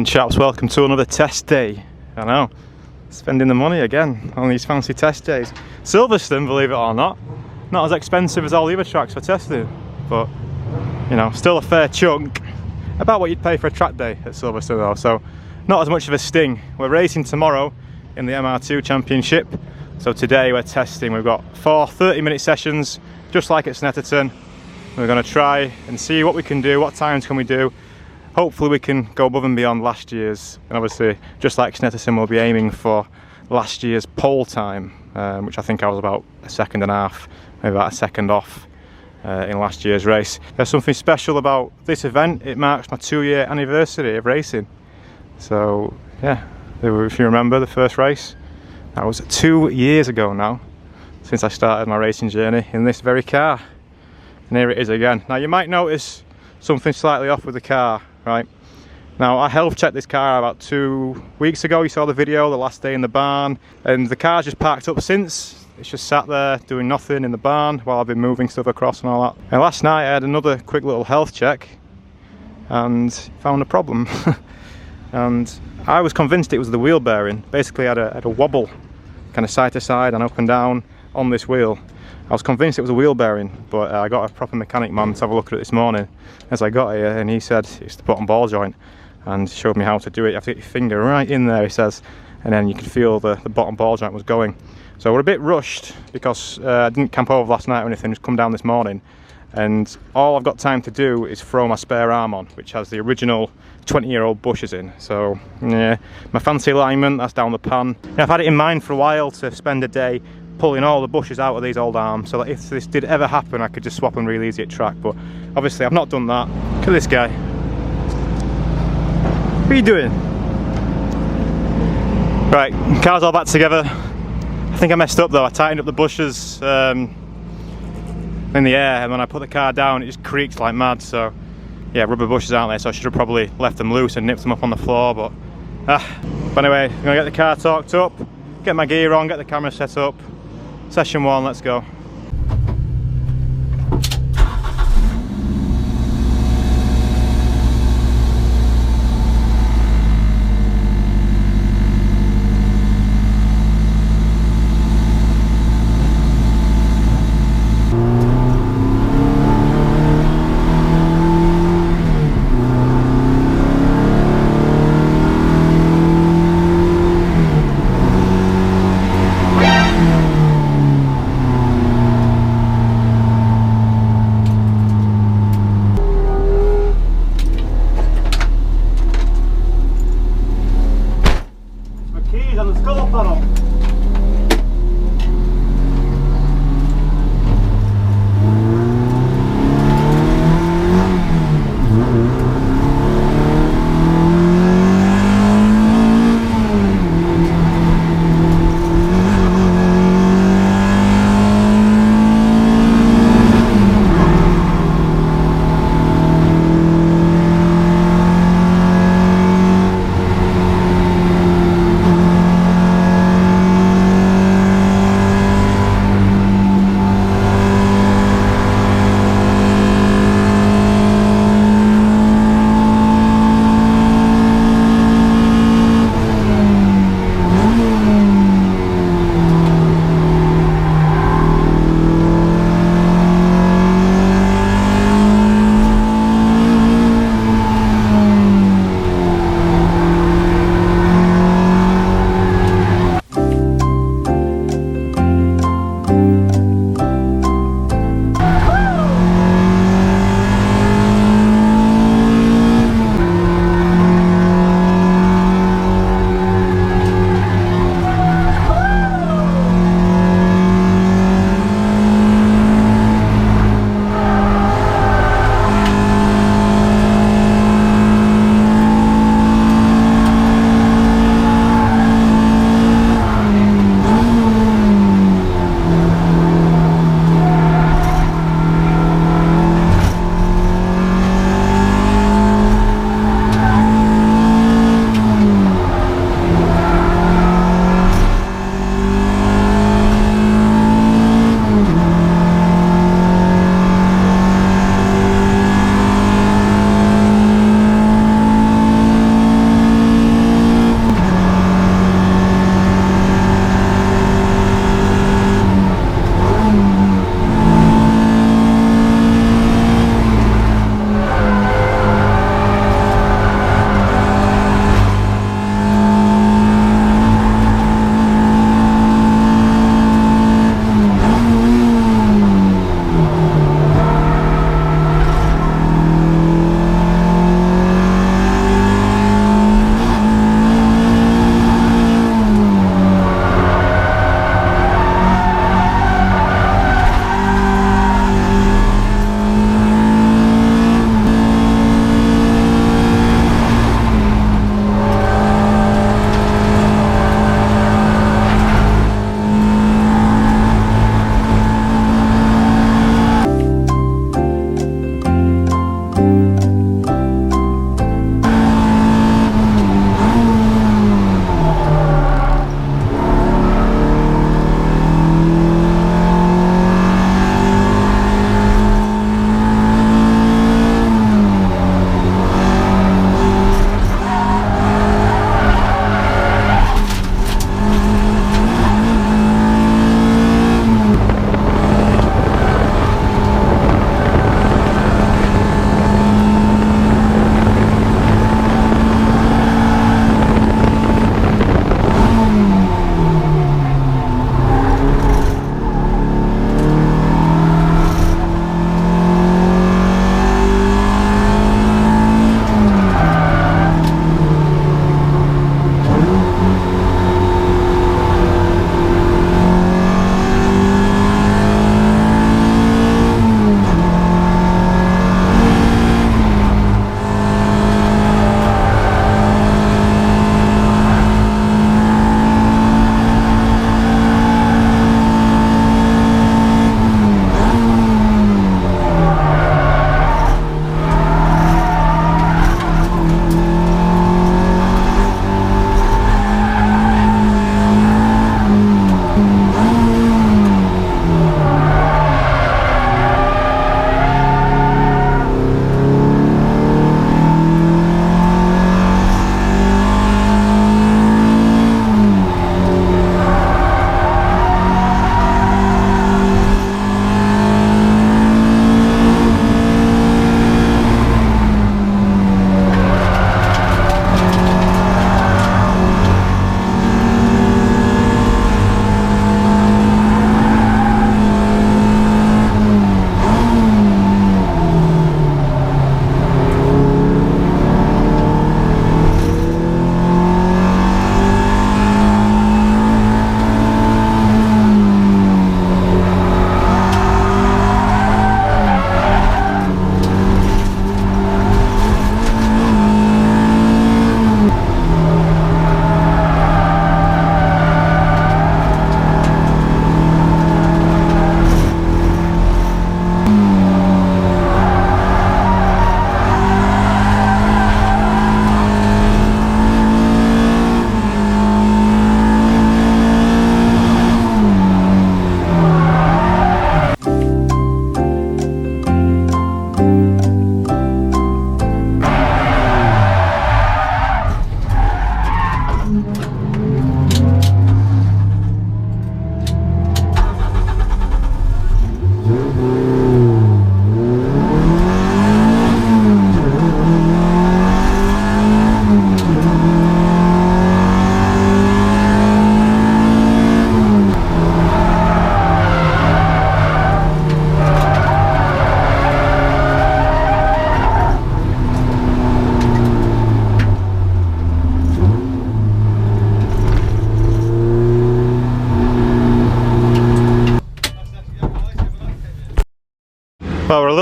Morning chaps, welcome to another test day. I know, spending the money again on these fancy test days. Silverstone, believe it or not as expensive as all the other tracks for testing, but you know, still a fair chunk, about what you'd pay for a track day at Silverstone though, so not as much of a sting. We're racing tomorrow in the MR2 Championship, so today we're testing. We've got 4 30-minute sessions, just like at Snetterton. We're going to try and see what we can do, what times can we do. Hopefully we can go above and beyond last year's, and obviously just like Snetterton we'll be aiming for last year's pole time, which I think I was about 1.5 seconds, maybe about 1 second off in last year's race. There's something special about this event. It marks my 2-year anniversary of racing. So yeah, if you remember the first race, that was 2 years ago now, since I started my racing journey in this very car. And here it is again. Now you might notice something slightly off with the car, right? Now I health checked this car about 2 weeks ago. You saw the video, the last day in the barn, and the car's just parked up since. It's just sat there doing nothing in the barn while I've been moving stuff across and all that. And last night I had another quick little health check and found a problem. And I was convinced it was the wheel bearing. Basically I had a wobble, kind of side to side and up and down on this wheel. I was convinced it was a wheel bearing, but I got a proper mechanic man to have a look at it this morning as I got here, and he said it's the bottom ball joint and showed me how to do it. You have to get your finger right in there, he says, and then you can feel the bottom ball joint was going. So we're a bit rushed because I didn't camp over last night or anything, just come down this morning, and all I've got time to do is throw my spare arm on, which has the original 20-year-old bushes in. So yeah, my fancy alignment, that's down the pan. Yeah, I've had it in mind for a while to spend a day pulling all the bushes out of these old arms, so that if this did ever happen I could just swap them really easy at track, but obviously I've not done that. Look at this guy. What are you doing? Right, car's all back together. I think I messed up though. I tightened up the bushes in the air, and when I put the car down it just creaks like mad, so yeah, rubber bushes aren't there, so I should have probably left them loose and nipped them up on the floor, but anyway, I'm gonna get the car torqued up, get my gear on, get the camera set up. Session 1, let's go.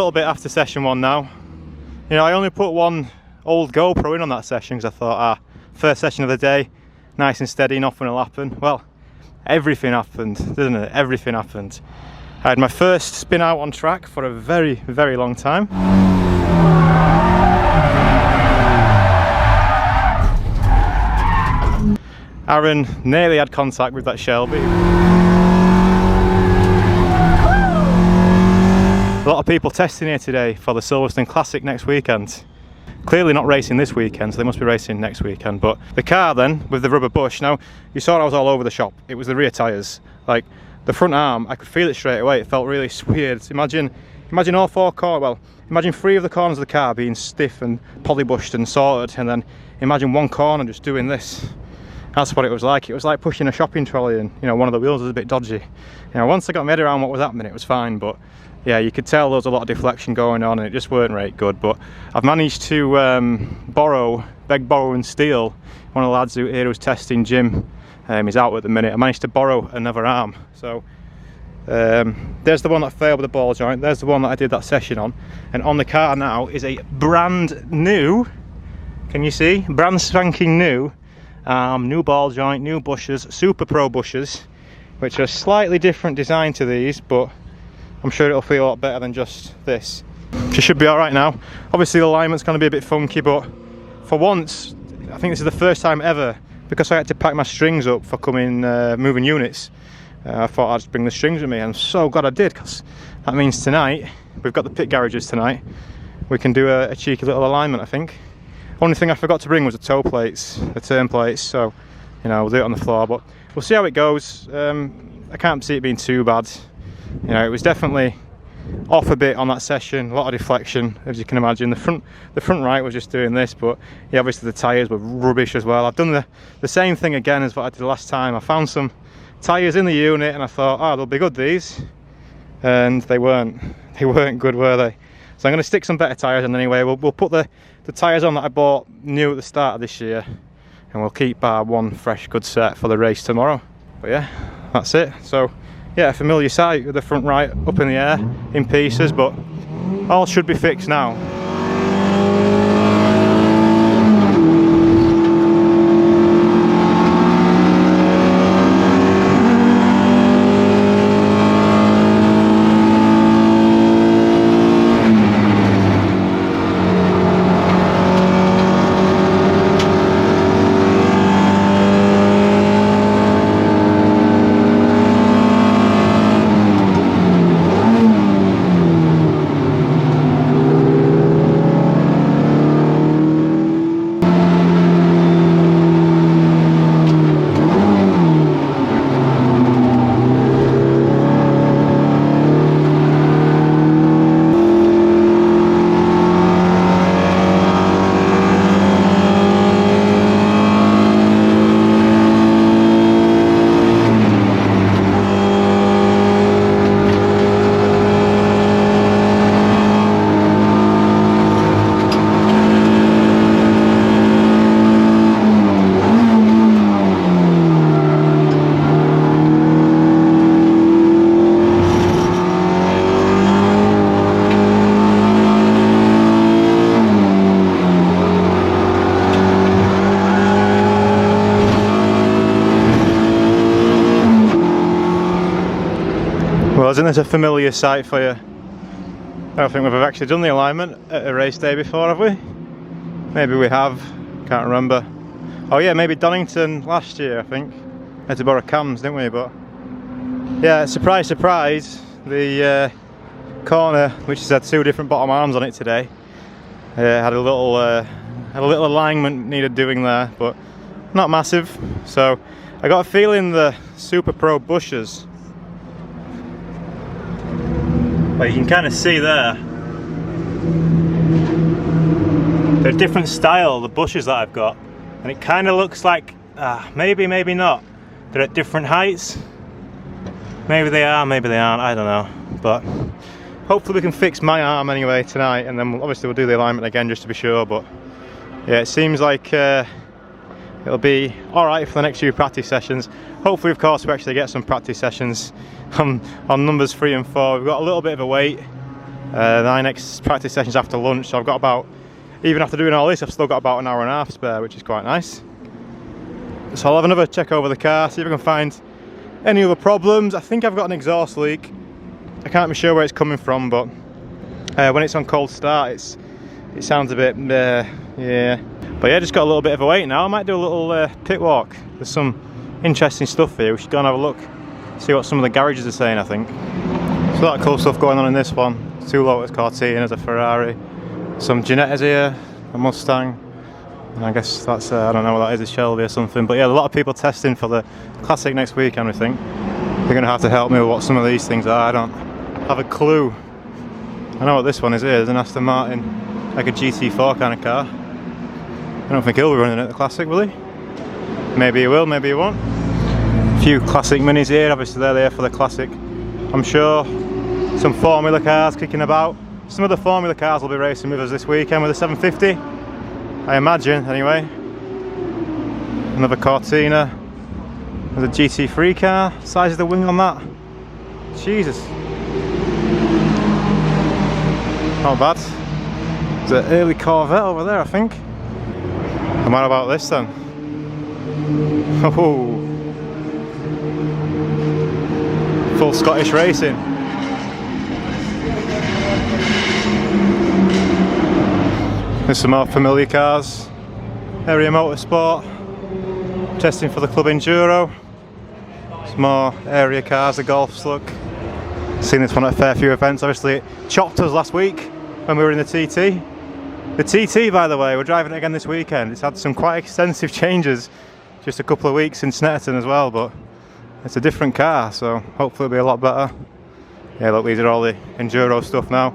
little bit after session 1 now. You know, I only put one old GoPro in on that session because I thought, first session of the day, nice and steady, nothing will happen. Well, everything happened, didn't it? Everything happened. I had my first spin out on track for a very, very long time. Aaron nearly had contact with that Shelby. A lot of people testing here today for the Silverstone Classic next weekend. Clearly not racing this weekend, so they must be racing next weekend. But the car then, with the rubber bush, now you saw I was all over the shop. It was the rear tyres. Like the front arm, I could feel it straight away. It felt really weird. Imagine all 4 corners, well, imagine 3 of the corners of the car being stiff and polybushed and sorted, and then imagine 1 corner just doing this. That's what it was like. It was like pushing a shopping trolley and, you know, one of the wheels was a bit dodgy. You know, once I got my head around what was happening, it was fine, but yeah, you could tell there was a lot of deflection going on and it just weren't right good. But I've managed to beg, borrow and steal. One of the lads here who's testing, Jim, he's out at the minute. I managed to borrow another arm. So there's the one that failed with the ball joint. There's the one that I did that session on. And on the car now is a brand new, can you see? Brand spanking new. New ball joint, new bushes, Super Pro bushes, which are slightly different design to these, but I'm sure it'll feel a lot better than just this. She should be alright now. Obviously the alignment's going to be a bit funky, but for once, I think this is the first time ever, because I had to pack my strings up for coming moving units, I thought I'd just bring the strings with me, and I'm so glad I did, because that means tonight, we've got the pit garages tonight, we can do a cheeky little alignment, I think. Only thing I forgot to bring was the toe plates, the turn plates, so you know, we'll do it on the floor, but we'll see how it goes. I can't see it being too bad. You know, it was definitely off a bit on that session, a lot of deflection, as you can imagine. The front right was just doing this, but yeah, obviously the tyres were rubbish as well. I've done the same thing again as what I did last time. I found some tyres in the unit and I thought, oh, they'll be good these, and they weren't good, were they? So I'm going to stick some better tyres on anyway. We'll put the tyres on that I bought new at the start of this year, and we'll keep our one fresh good set for the race tomorrow. But yeah, that's it. So yeah, a familiar sight with the front right up in the air in pieces, but all should be fixed now. Well, isn't this a familiar sight for you? I don't think we've actually done the alignment at a race day before, have we? Maybe we have, can't remember. Oh yeah, maybe Donington last year, I think. Had to borrow cams, didn't we? But yeah, surprise, surprise, the corner, which has had 2 different bottom arms on it today, had a little alignment needed doing there, but not massive. So I got a feeling the Super Pro bushes, well, you can kind of see there, they're a different style, the bushes that I've got, and it kind of looks like, maybe not, they're at different heights. Maybe they are, maybe they aren't, I don't know. But hopefully we can fix my arm anyway tonight, and then obviously we'll do the alignment again just to be sure. But yeah, it seems like it'll be alright for the next few practice sessions. Hopefully, of course, we actually get some practice sessions on numbers 3 and 4. We've got a little bit of a wait. My next practice session's after lunch, so I've got about, even after doing all this, I've still got about an hour and a half spare, which is quite nice. So I'll have another check over the car, see if I can find any other problems. I think I've got an exhaust leak. I can't be sure where it's coming from, but when it's on cold start, it sounds a bit, yeah. But yeah, just got a little bit of a wait now. I might do a little pit walk. There's some interesting stuff here. We should go and have a look, see what some of the garages are saying, I think. So a lot of cool stuff going on in this one. 2 Lotus Cortinas, a Ferrari, some Ginettas here, a Mustang, and I guess that's, I don't know what that is, a Shelby or something. But yeah, a lot of people testing for the Classic next weekend, I think. They're going to have to help me with what some of these things are. I don't have a clue. I know what this one is here. There's an Aston Martin, like a GT4 kind of car. I don't think he'll be running at the Classic, will he? Maybe he will, maybe he won't. A few Classic Minis here, obviously they're there for the Classic. I'm sure some Formula cars kicking about. Some of the Formula cars will be racing with us this weekend with the 750, I imagine, anyway. Another Cortina. There's a GT3 car. Size of the wing on that. Jesus. Not bad. There's an early Corvette over there, I think. And what about this then? Oh. Full Scottish racing. There's some more familiar cars. Area Motorsport. Testing for the Club Enduro. Some more area cars, the Golfs look. Seen this one at a fair few events. Obviously it chopped us last week when we were in the TT. The TT, by the way, we're driving it again this weekend. It's had some quite extensive changes just a couple of weeks in Snetterton as well, but it's a different car, so hopefully it'll be a lot better. Yeah, look, these are all the Enduro stuff now.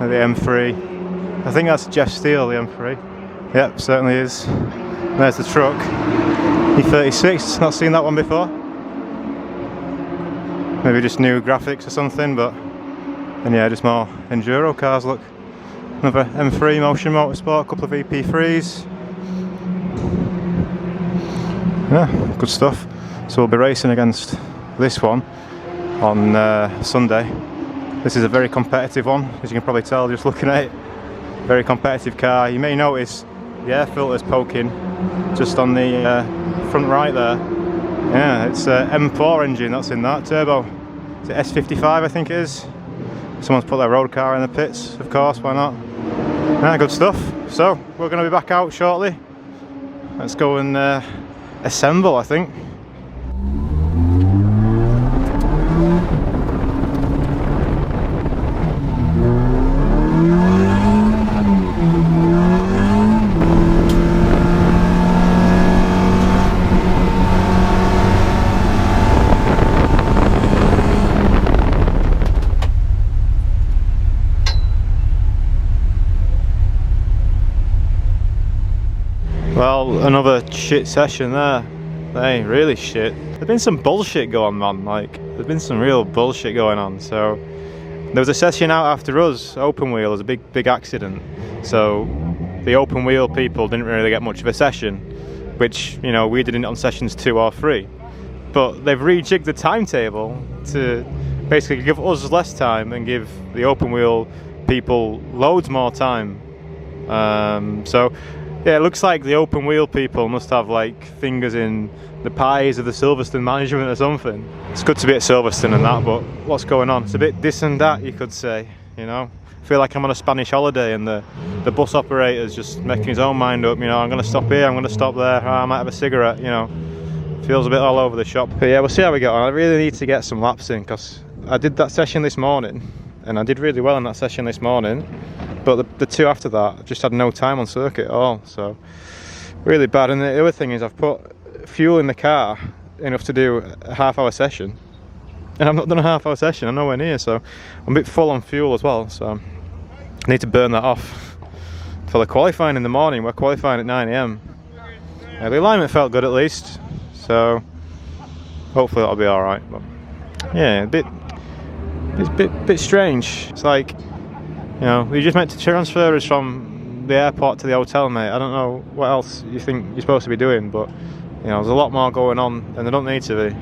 The M3. I think that's Jeff Steele, the M3. Yep, certainly is. There's the truck. E36, not seen that one before. Maybe just new graphics or something, but... And yeah, just more Enduro cars, look. Another M3 Motion Motorsport, a couple of EP3s. Yeah, good stuff. So we'll be racing against this one on Sunday. This is a very competitive one, as you can probably tell just looking at it. Very competitive car. You may notice the air filters poking just on the front right there. Yeah, it's an M4 engine that's in that turbo. Is it S55, I think it is. Someone's put their road car in the pits, of course, why not? Yeah, good stuff. So we're going to be back out shortly. Let's go and assemble, I think. Well, another shit session there. Hey, really shit. There's been some bullshit going on, like, there's been some real bullshit going on. So, there was a session out after us, open wheel, there was a big accident. So, the open wheel people didn't really get much of a session, which, you know, we did it on sessions 2 or 3. But they've rejigged the timetable to basically give us less time and give the open wheel people loads more time. So, yeah, it looks like the open wheel people must have like fingers in the pies of the Silverstone management or something. It's good to be at Silverstone and that, but what's going on? It's a bit this and that, you could say, you know. I feel like I'm on a Spanish holiday and the bus operator's just making his own mind up, you know, I'm going to stop here, I'm going to stop there, I might have a cigarette, you know. Feels a bit all over the shop. But yeah, we'll see how we get on. I really need to get some laps in because I did that session this morning and I did really well in that session this morning. But the 2 after that, I've just had no time on circuit at all, so really bad. And the other thing is I've put fuel in the car enough to do a half-hour session, and I've not done a half-hour session, I'm nowhere near, so I'm a bit full on fuel as well, so I need to burn that off for the qualifying in the morning. We're qualifying at 9 AM. The alignment felt good at least, so hopefully that'll be alright. But yeah, it's a bit strange. It's like, you know, we just meant to transfer us from the airport to the hotel, mate. I don't know what else you think you're supposed to be doing, but, you know, there's a lot more going on than there don't need to be.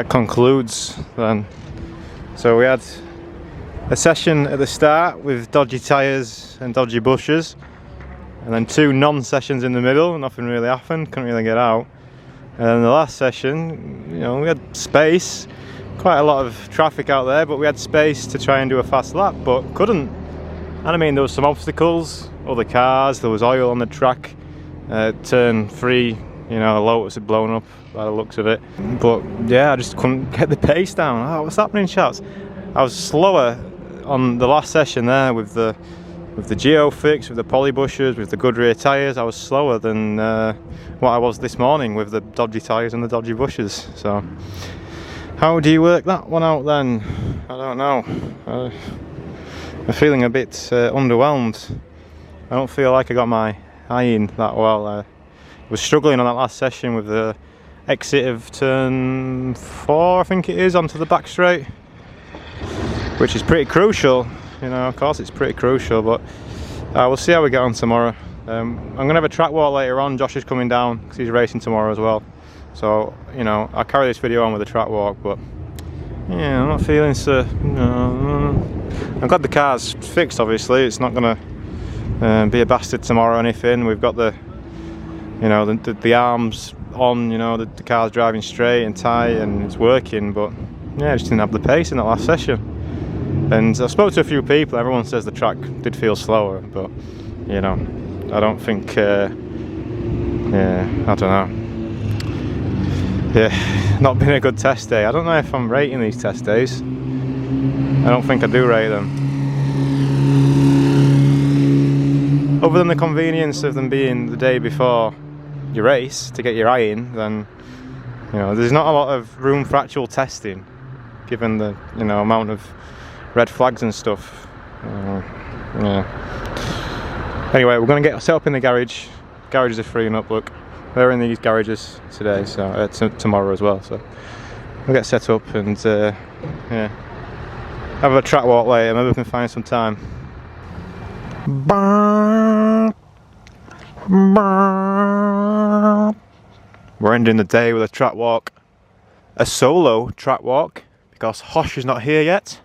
that concludes then. So we had a session at the start with dodgy tyres and dodgy bushes, and then 2 non-sessions in the middle. Nothing really happened, couldn't really get out. And then the last session, you know, we had space, quite a lot of traffic out there, but we had space to try and do a fast lap, but couldn't. And I mean, there was some obstacles, other cars, there was oil on the track, turn 3, you know, the Lotus had blown up by the looks of it. But yeah, I just couldn't get the pace down. Oh, what's happening, chaps? I was slower on the last session there with the geo fix, with the poly bushes, with the good rear tyres. I was slower than what I was this morning with the dodgy tyres and the dodgy bushes. So how do you work that one out then? I don't know. I'm feeling a bit underwhelmed. I don't feel like I got my eye in that well. I was struggling on that last session with the exit of turn 4, I think it is, onto the back straight, which is pretty crucial. You know, of course it's pretty crucial, but we'll see how we get on tomorrow. I'm going to have a track walk later on. Josh is coming down because he's racing tomorrow as well. So, you know, I'll carry this video on with a track walk, but yeah, I'm not feeling so... I'm glad the car's fixed, obviously. It's not going to be a bastard tomorrow or anything. We've got the, you know, the arms on, you know, the car's driving straight and tight and it's working, but yeah, I just didn't have the pace in that last session. And I spoke to a few people, everyone says the track did feel slower, but, you know, I don't think, yeah, I don't know. Yeah, not been a good test day. I don't know if I'm rating these test days. I don't think I do rate them. Other than the convenience of them being the day before your race to get your eye in, then, you know, there's not a lot of room for actual testing, given the, you know, amount of red flags and stuff. Yeah. Anyway, we're going to get set up in the garage. Garages are freeing up, look. They're in these garages today, so tomorrow as well. So we'll get set up and yeah, have a track walk later. Maybe we can find some time. We're ending the day with a track walk, a solo track walk, because Hosh is not here yet.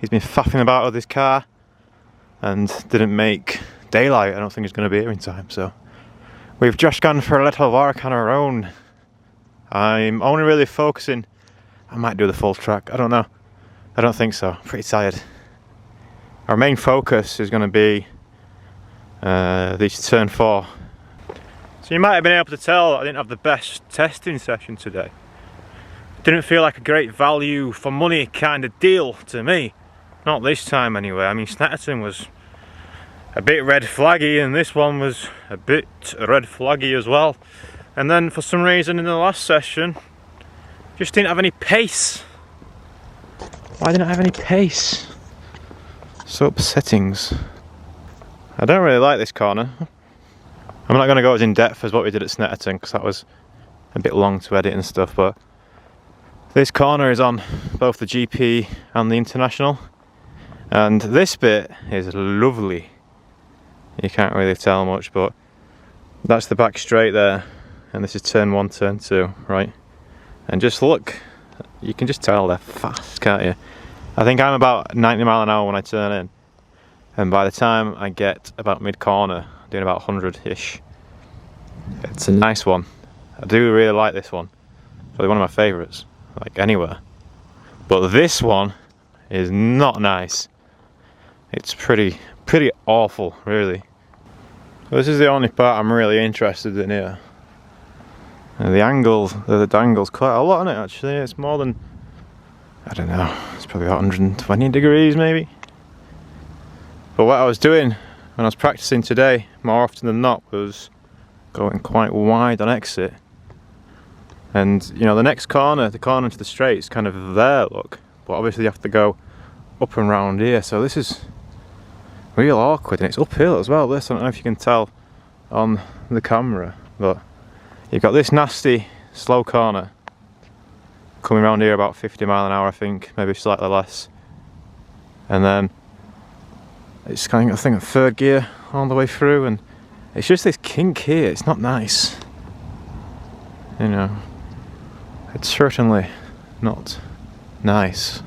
He's been faffing about with his car and didn't make daylight. I don't think he's going to be here in time, so we've just gone for a little walk on our own. I'm only really focusing, I might do the full track, I don't know. I don't think so, I'm pretty tired. Our main focus is going to be these turn 4. So you might have been able to tell I didn't have the best testing session today. Didn't feel like a great value for money kind of deal to me. Not this time anyway. I mean, Snetterton was a bit red flaggy and this one was a bit red flaggy as well. And then for some reason in the last session, just didn't have any pace. Why didn't I have any pace? So upsetting. I don't really like this corner. I'm not going to go as in depth as what we did at Snetterton because that was a bit long to edit and stuff, but this corner is on both the GP and the International, and this bit is lovely. You can't really tell much, but that's the back straight there, and this is turn 1, turn 2, right? And just look, you can just tell they're fast, can't you? I think I'm about 90 mile an hour when I turn in, and by the time I get about mid-corner, I'm doing about 100-ish. It's a nice one. I do really like this one. It's probably one of my favourites, like anywhere. But this one is not nice. It's pretty awful, really. This is the only part I'm really interested in here. And the angle's quite a lot on it actually. It's more than, I don't know, it's probably about 120 degrees maybe. But what I was doing when I was practicing today, more often than not, was going quite wide on exit. And you know, the next corner, the corner to the straight is kind of there, look. But obviously you have to go up and round here, so this is real awkward, and it's uphill as well, this. I don't know if you can tell on the camera, but you've got this nasty slow corner coming around here about 50 mile an hour, I think, maybe slightly less. And then it's kind of, I think, a third gear all the way through, and it's just this kink here. It's not nice, you know. It's certainly not nice.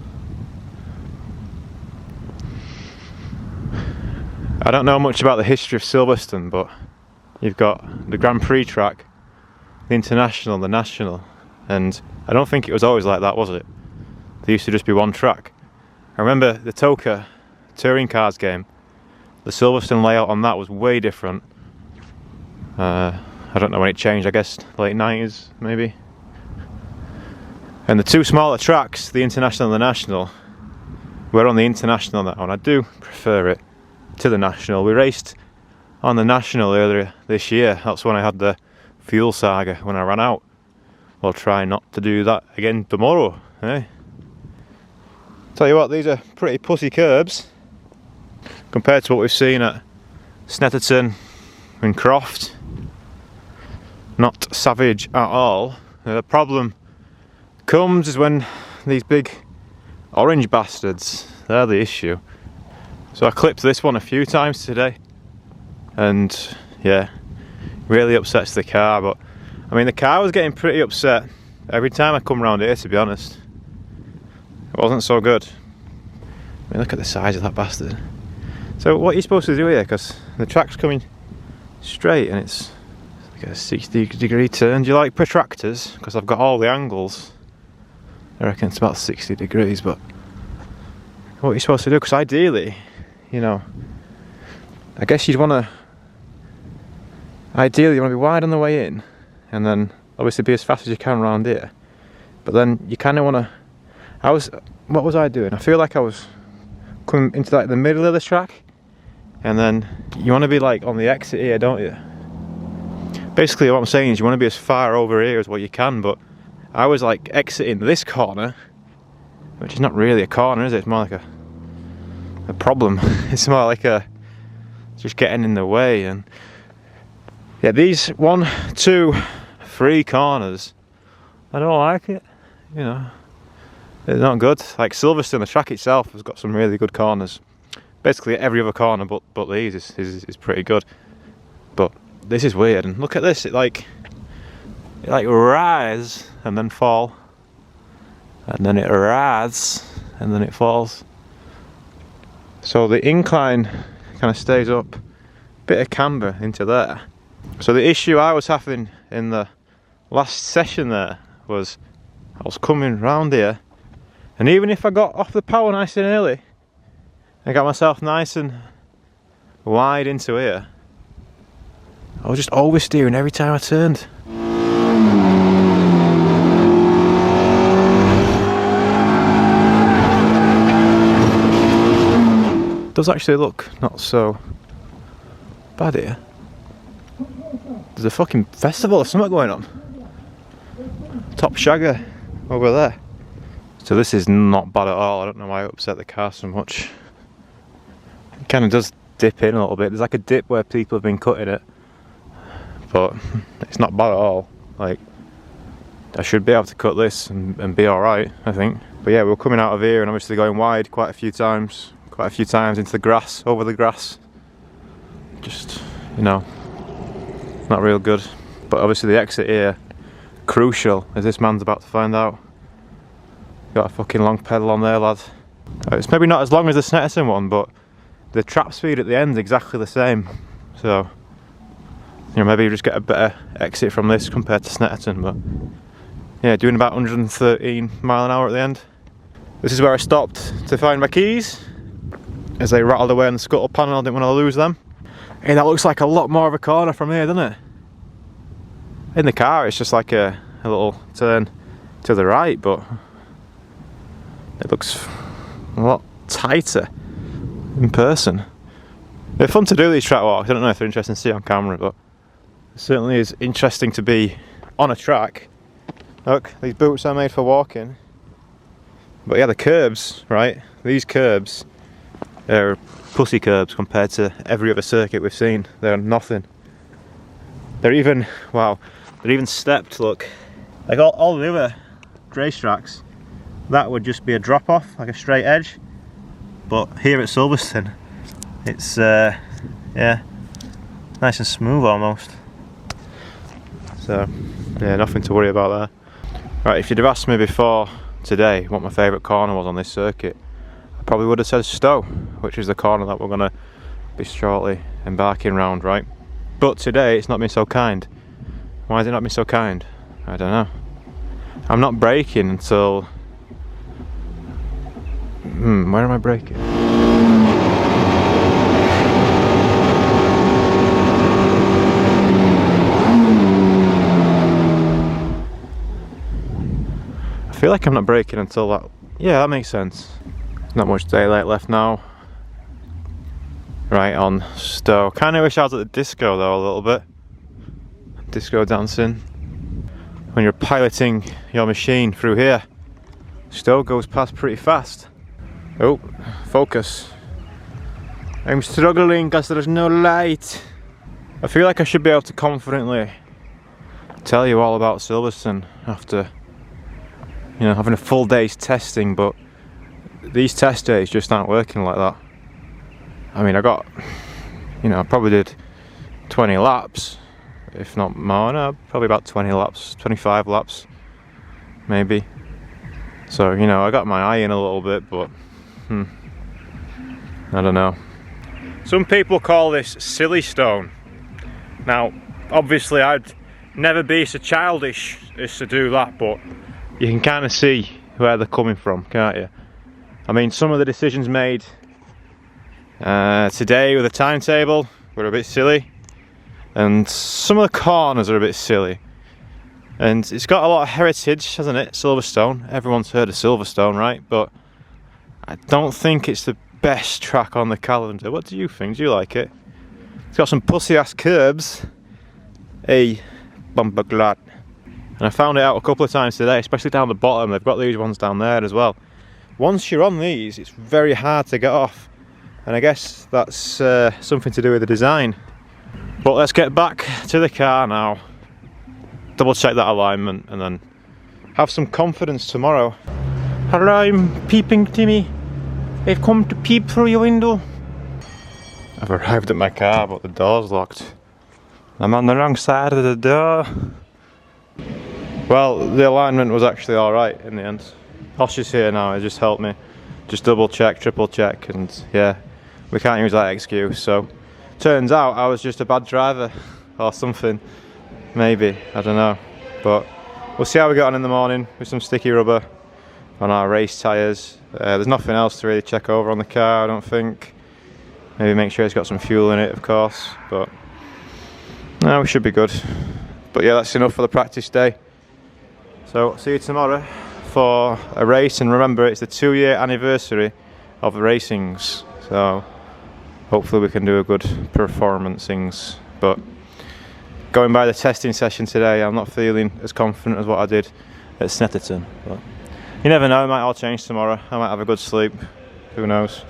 I don't know much about the history of Silverstone, but you've got the Grand Prix track, the International, the National, and I don't think it was always like that, was it? There used to just be one track. I remember the Toka touring cars game, the Silverstone layout on that was way different. I don't know when it changed, I guess late 90s maybe. And the two smaller tracks, the International and the National, we're on the International on that one. I do prefer it to the National. We raced on the National earlier this year. That's when I had the fuel saga when I ran out. We'll try not to do that again tomorrow, eh? Tell you what, these are pretty pussy curbs compared to what we've seen at Snetterton and Croft. Not savage at all. The problem comes is when these big orange bastards, they're the issue. So I clipped this one a few times today, and yeah, really upsets the car. But I mean, the car was getting pretty upset every time I come around here, to be honest. It wasn't so good. I mean, look at the size of that bastard. So what are you supposed to do here? Because the track's coming straight and it's like a 60-degree turn. Do you like protractors? Because I've got all the angles. I reckon it's about 60 degrees, but what are you supposed to do? Because ideally, you know, I guess you'd want to, ideally you want to be wide on the way in, and then obviously be as fast as you can around here. But then you kind of want to, what was I doing? I feel like I was coming into like the middle of the track, and then you want to be like on the exit here, don't you? Basically what I'm saying is you want to be as far over here as what you can, but I was like exiting this corner, which is not really a corner, is it? It's more like a problem. It's more like just getting in the way. And yeah, these 1, 2, 3 corners, I don't like it, you know. It's not good. Like Silverstone, the track itself has got some really good corners. Basically every other corner but these is pretty good. But this is weird, and look at this, it like rise and then fall, and then it rise and then it falls. So the incline kind of stays up, bit of camber into there. So the issue I was having in the last session there was I was coming round here, and even if I got off the power nice and early, I got myself nice and wide into here, I was just oversteering every time I turned. It does actually look not so bad here. There's a fucking festival or something going on. Top Shagger over there. So this is not bad at all. I don't know why it upset the car so much. It kind of does dip in a little bit. There's like a dip where people have been cutting it, but it's not bad at all. Like, I should be able to cut this and be alright, I think. But yeah, we were coming out of here and obviously going wide quite a few times into the grass, over the grass. Just, you know, not real good. But obviously the exit here, crucial, as this man's about to find out. Got a fucking long pedal on there, lad. It's maybe not as long as the Snetterton one, but the trap speed at the end is exactly the same. So, you know, maybe you just get a better exit from this compared to Snetterton. But yeah, doing about 113 mile an hour at the end. This is where I stopped to find my keys, as they rattled away on the scuttle panel. I didn't want to lose them. Hey, that looks like a lot more of a corner from here, doesn't it? In the car it's just like a little turn to the right, but it looks a lot tighter in person. They're fun to do, these track walks. I don't know if they're interesting to see on camera, but it certainly is interesting to be on a track. Look, these boots are made for walking. But yeah, the curbs, right? These curbs are pussy curbs compared to every other circuit we've seen. They're nothing. They're even, wow, they're even stepped, look. Like all the other racetracks, that would just be a drop off, like a straight edge. But here at Silverstone, it's, yeah, nice and smooth almost. So, yeah, nothing to worry about there. Right, if you'd have asked me before today what my favourite corner was on this circuit, I probably would have said Stowe, which is the corner that we're going to be shortly embarking round, right? But today it's not been so kind. Why has it not been so kind? I don't know. I'm not braking until... where am I braking? I feel like I'm not braking until that... Yeah, that makes sense. Not much daylight left now. Right on Stowe. Kinda wish I was at the disco though a little bit. Disco dancing. When you're piloting your machine through here, Stowe goes past pretty fast. Oh, focus. I'm struggling because there's no light. I feel like I should be able to confidently tell you all about Silverstone after, you know, having a full day's testing, but these test days just aren't working like that. I mean, I got, you know, I probably did 20 laps, if not more. No, probably about 20 laps, 25 laps, maybe. So, you know, I got my eye in a little bit, but I don't know. Some people call this Silverstone. Now, obviously, I'd never be so childish as to do that, but you can kind of see where they're coming from, can't you? I mean, some of the decisions made today with the timetable were a bit silly, and some of the corners are a bit silly. And it's got a lot of heritage, hasn't it? Silverstone. Everyone's heard of Silverstone, right? But I don't think it's the best track on the calendar. What do you think? Do you like it? It's got some pussy-ass curbs. Hey, bumper glad. And I found it out a couple of times today, especially down the bottom. They've got these ones down there as well. Once you're on these, it's very hard to get off. And I guess that's something to do with the design. But let's get back to the car now. Double check that alignment and then have some confidence tomorrow. Hello, I'm peeping, Timmy. I've come to peep through your window. I've arrived at my car, but the door's locked. I'm on the wrong side of the door. Well, the alignment was actually alright in the end. Hosh is here now, it just helped me. Just double check, triple check, and yeah, we can't use that excuse. So, turns out I was just a bad driver or something. Maybe, I don't know. But we'll see how we get on in the morning with some sticky rubber on our race tyres. There's nothing else to really check over on the car, I don't think. Maybe make sure it's got some fuel in it, of course. But no, we should be good. But yeah, that's enough for the practice day. So, see you tomorrow for a race, and remember it's the 2-year anniversary of the racings, so hopefully we can do a good performancings. But going by the testing session today, I'm not feeling as confident as what I did at Snetterton, but you never know, it might all change tomorrow. I might have a good sleep, who knows.